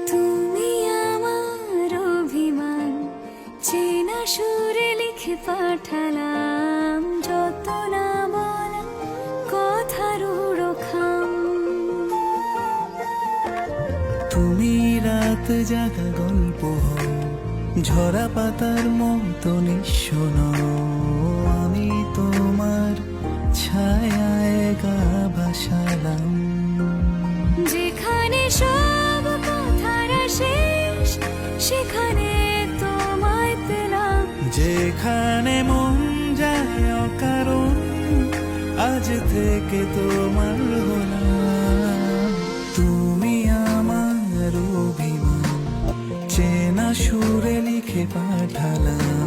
তুমি আমার অভিমান, চেনা সুরে লিখে পাঠালাম, যত না বলা কথার খাম। তুমি রাত জাগা গল্প হও, ঝরা পাতার মতো নিঃস্ব। আমি তোমার ছায়ায় গা ভাসালাম। যেখানে সব কথারা শেষ, সেখানে তোমায় পেলাম। যেখানে মন যায় অকারণ, আজ থেকে তোমার হলাম। তুমি আমার অভিমান, চেনা সুরে লিখে পাঠালাম।